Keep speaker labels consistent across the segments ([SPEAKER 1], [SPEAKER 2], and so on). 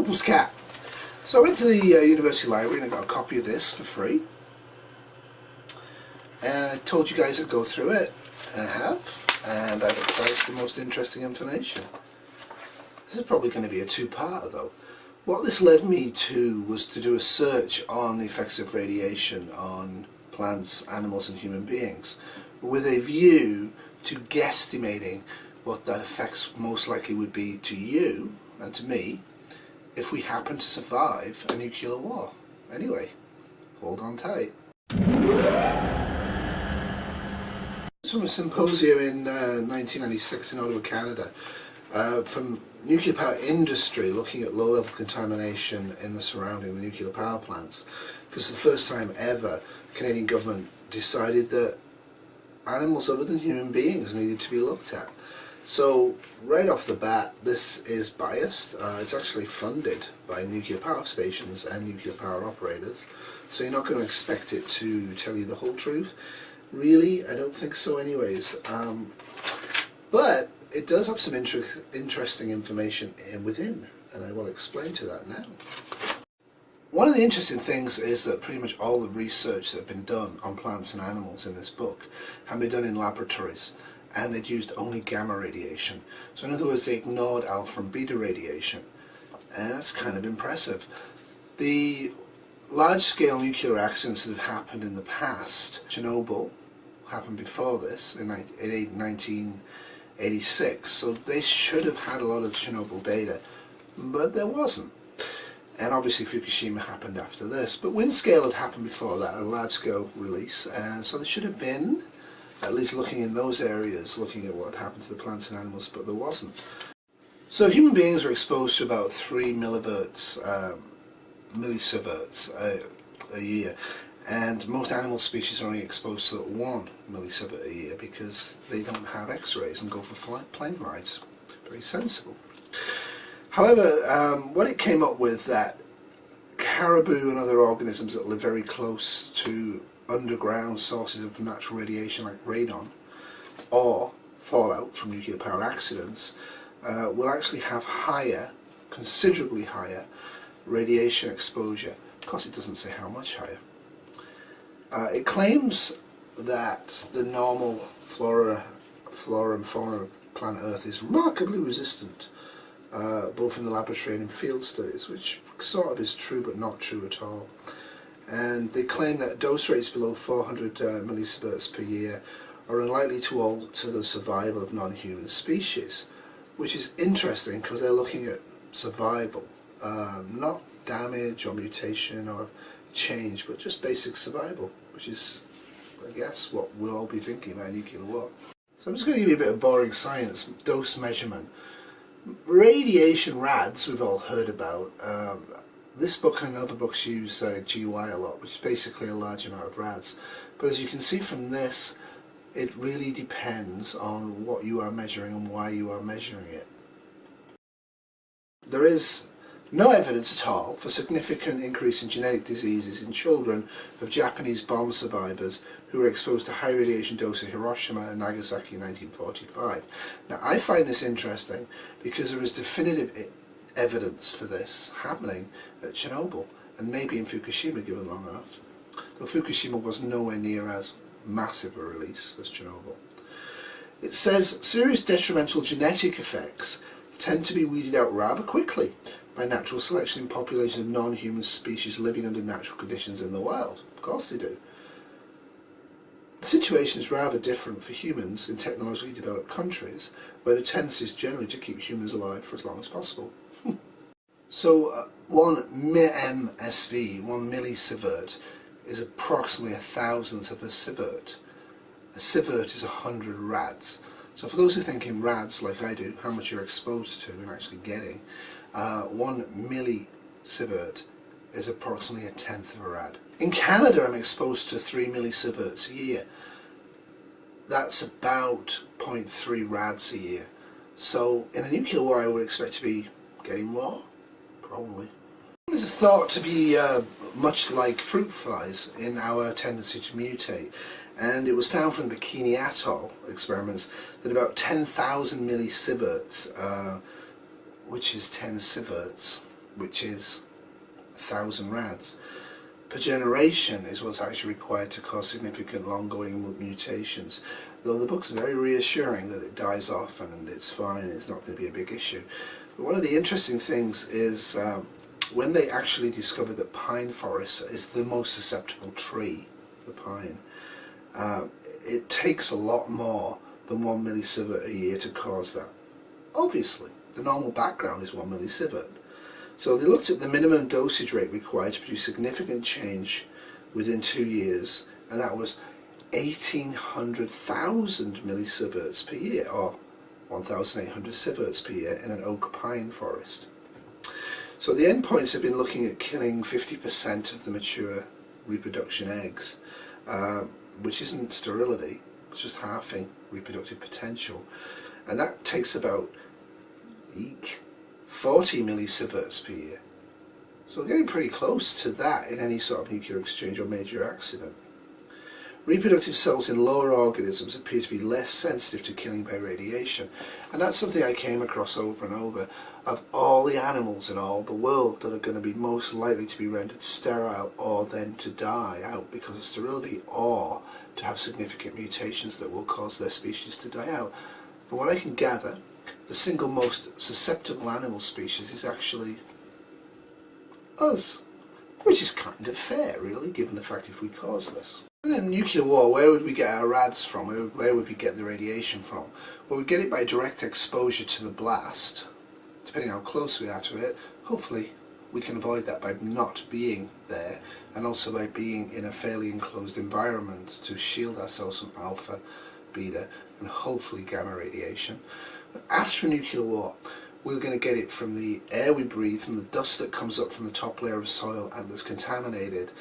[SPEAKER 1] Octopus Cat. So I went to the university library and I got a copy of this for free. And I told you guys I'd go through it, and I have, and I've excised the most interesting information. This is probably going to be a two-parter though. What this led me to was to do a search on the effects of radiation on plants, animals and human beings, with a view to guesstimating what that effects most likely would be to you and to me if we happen to survive a nuclear war. Anyway, hold on tight. It's from a symposium in 1996 in Ottawa, Canada, from nuclear power industry looking at low-level contamination in the surrounding nuclear power plants, because for the first time ever the Canadian government decided that animals other than human beings needed to be looked at. So right off the bat, this is biased. It's actually funded by nuclear power stations and nuclear power operators, so you're not going to expect it to tell you the whole truth. Really, I don't think so anyways. But it does have some interesting information within, and I will explain to that now. One of the interesting things is that pretty much all the research that have been done on plants and animals in this book have been done in laboratories, and they'd used only gamma radiation. So in other words, they ignored alpha and beta radiation, and that's kind of impressive. The large-scale nuclear accidents that have happened in the past, Chernobyl happened before this in 1986, so they should have had a lot of Chernobyl data, but there wasn't. And obviously Fukushima happened after this, but Windscale had happened before that, a large-scale release, and so there should have been at least looking in those areas, looking at what happened to the plants and animals, but there wasn't. So human beings were exposed to about 3 millisieverts a year, and most animal species are only exposed to 1 millisievert a year because they don't have x-rays and go for plane rides. Very sensible. However, what it came up with, that caribou and other organisms that live very close to underground sources of natural radiation like radon or fallout from nuclear power accidents will actually have higher, considerably higher radiation exposure. Of course, it doesn't say how much higher. It claims that the normal flora and fauna of planet Earth is remarkably resistant, both in the laboratory and in field studies, which sort of is true but not true at all. And they claim that dose rates below 400 millisieverts per year are unlikely to alter the survival of non-human species, which is interesting because they're looking at survival, not damage or mutation or change, but just basic survival, which is, I guess, what we'll all be thinking about nuclear war. So I'm just going to give you a bit of boring science, dose measurement. Radiation rads we've all heard about. This book and other books use GY a lot, which is basically a large amount of rads. But as you can see from this, it really depends on what you are measuring and why you are measuring it. There is no evidence at all for significant increase in genetic diseases in children of Japanese bomb survivors who were exposed to high radiation dose at Hiroshima and Nagasaki in 1945. Now I find this interesting because there is definitive evidence for this happening at Chernobyl and maybe in Fukushima given long enough. Though Fukushima was nowhere near as massive a release as Chernobyl. It says serious detrimental genetic effects tend to be weeded out rather quickly by natural selection in populations of non-human species living under natural conditions in the wild. Of course they do. The situation is rather different for humans in technologically developed countries, where the tendency is generally to keep humans alive for as long as possible. So 1 MSV, 1 millisievert, is approximately 1,000th of a sievert. A sievert is 100 rads. So for those who think in rads, like I do, how much you're exposed to and actually getting, 1 millisievert is approximately 1/10 of a rad. In Canada, I'm exposed to 3 millisieverts a year. That's about 0.3 rads a year. So in a nuclear war, I would expect to be getting more, probably. It is thought to be much like fruit flies in our tendency to mutate, and it was found from the Bikini Atoll experiments that about 10,000 millisieverts, which is 10 sieverts, which is 1,000 rads per generation, is what's actually required to cause significant ongoing mutations. Though the book's very reassuring that it dies off and it's fine, it's not going to be a big issue. But one of the interesting things is when they actually discovered that pine forest is the most susceptible tree, the pine, it takes a lot more than 1 millisievert a year to cause that. Obviously, the normal background is 1 millisievert. So they looked at the minimum dosage rate required to produce significant change within 2 years, and that was 1,800,000 millisieverts per year, or 1,800 sieverts per year in an oak pine forest. So the endpoints have been looking at killing 50% of the mature reproduction eggs, which isn't sterility, it's just halving reproductive potential. And that takes about 40 millisieverts per year. So we're getting pretty close to that in any sort of nuclear exchange or major accident. Reproductive cells in lower organisms appear to be less sensitive to killing by radiation, and that's something I came across over and over. Of all the animals in all the world that are going to be most likely to be rendered sterile or then to die out because of sterility or to have significant mutations that will cause their species to die out, from what I can gather, the single most susceptible animal species is actually us, which is kind of fair really, given the fact if we cause this. In a nuclear war, where would we get our rads from? Where would we get the radiation from? Well, we get it by direct exposure to the blast. Depending how close we are to it, hopefully we can avoid that by not being there, and also by being in a fairly enclosed environment to shield ourselves from alpha, beta, and hopefully gamma radiation. But after a nuclear war, we're going to get it from the air we breathe, from the dust that comes up from the top layer of soil and that's contaminated.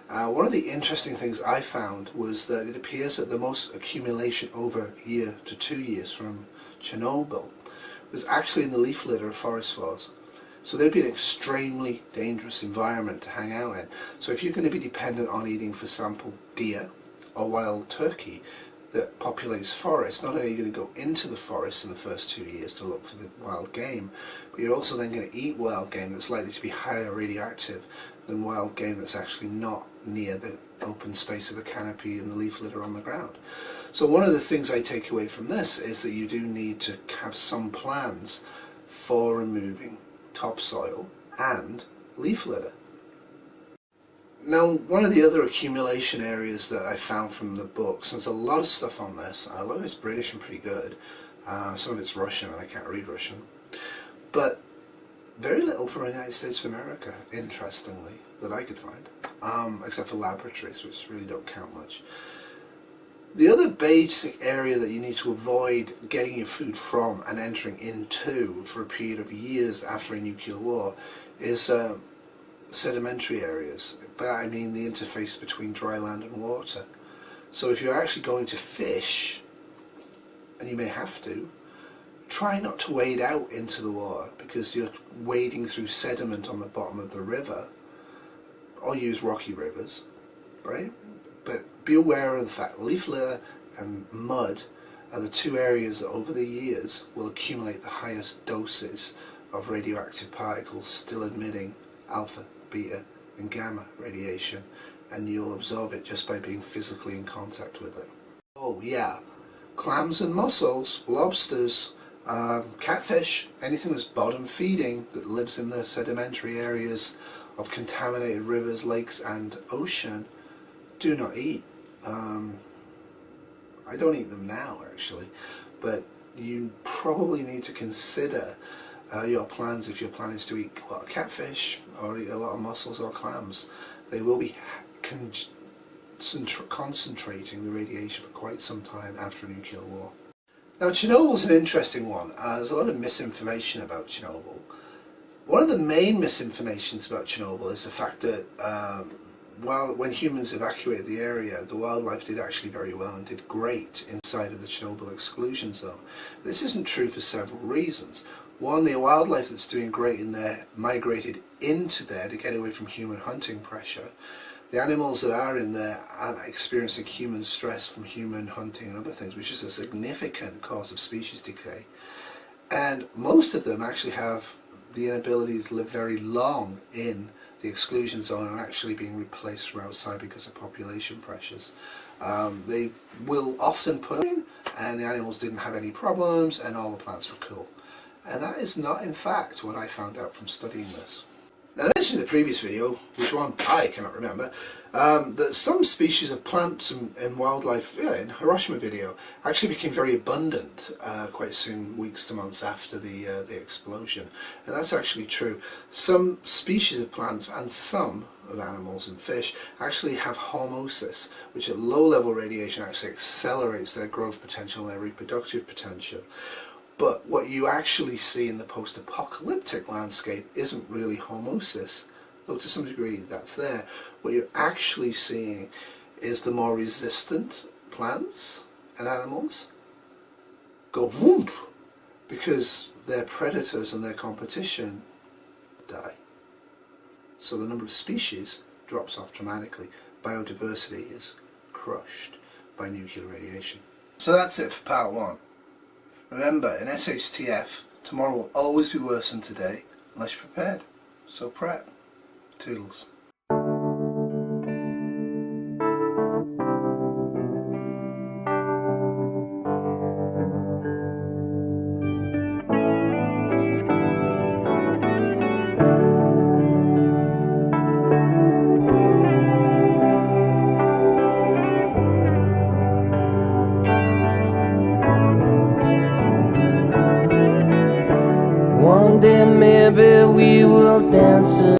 [SPEAKER 1] One of the interesting things I found was that it appears that the most accumulation over a year to 2 years from Chernobyl was actually in the leaf litter of forest floors. So they'd be an extremely dangerous environment to hang out in. So if you're going to be dependent on eating, for example, deer or wild turkey that populates forests, not only are you going to go into the forest in the first 2 years to look for the wild game, but you're also then going to eat wild game that's likely to be higher radioactive than wild game that's actually not near the open space of the canopy and the leaf litter on the ground. So one of the things I take away from this is that you do need to have some plans for removing topsoil and leaf litter. Now, one of the other accumulation areas that I found from the books, and there's a lot of stuff on this, a lot of it's British and pretty good, some of it's Russian and I can't read Russian, but very little from the United States of America, interestingly, that I could find, except for laboratories, which really don't count much. The other basic area that you need to avoid getting your food from and entering into for a period of years after a nuclear war is sedimentary areas. But I mean the interface between dry land and water. So if you're actually going to fish, and you may have to, try not to wade out into the water because you're wading through sediment on the bottom of the river, or use rocky rivers, right? But be aware of the fact leaf litter and mud are the two areas that over the years will accumulate the highest doses of radioactive particles, still emitting alpha, beta and gamma radiation, and you'll absorb it just by being physically in contact with it. Oh yeah, clams and mussels, lobsters, catfish, anything that's bottom feeding that lives in the sedimentary areas of contaminated rivers, lakes and ocean, do not eat. I don't eat them now actually, but you probably need to consider your plans if your plan is to eat a lot of catfish or eat a lot of mussels or clams. They will be concentrating the radiation for quite some time after a nuclear war. Now, Chernobyl's an interesting one. There's a lot of misinformation about Chernobyl. One of the main misinformations about Chernobyl is the fact that when humans evacuated the area, the wildlife did actually very well and did great inside of the Chernobyl exclusion zone. This isn't true for several reasons. One, the wildlife that's doing great in there migrated into there to get away from human hunting pressure. The animals that are in there aren't experiencing human stress from human hunting and other things, which is a significant cause of species decay. And most of them actually have the inability to live very long in the exclusion zone are actually being replaced from outside because of population pressures. They will often put in, and the animals didn't have any problems, and all the plants were cool. And that is not, in fact, what I found out from studying this. Now, I mentioned in the previous video, which one I cannot remember, that some species of plants and wildlife, in Hiroshima video, actually became very abundant quite soon, weeks to months after the explosion. And that's actually true. Some species of plants and some of animals and fish actually have hormesis, which at low level radiation actually accelerates their growth potential and their reproductive potential. But what you actually see in the post-apocalyptic landscape isn't really hormesis, though to some degree that's there. What you're actually seeing is the more resistant plants and animals go whoomp because their predators and their competition die. So the number of species drops off dramatically. Biodiversity is crushed by nuclear radiation. So that's it for part 1. Remember, in SHTF, tomorrow will always be worse than today unless you're prepared. So prep. Toodles.
[SPEAKER 2] One day maybe we will dance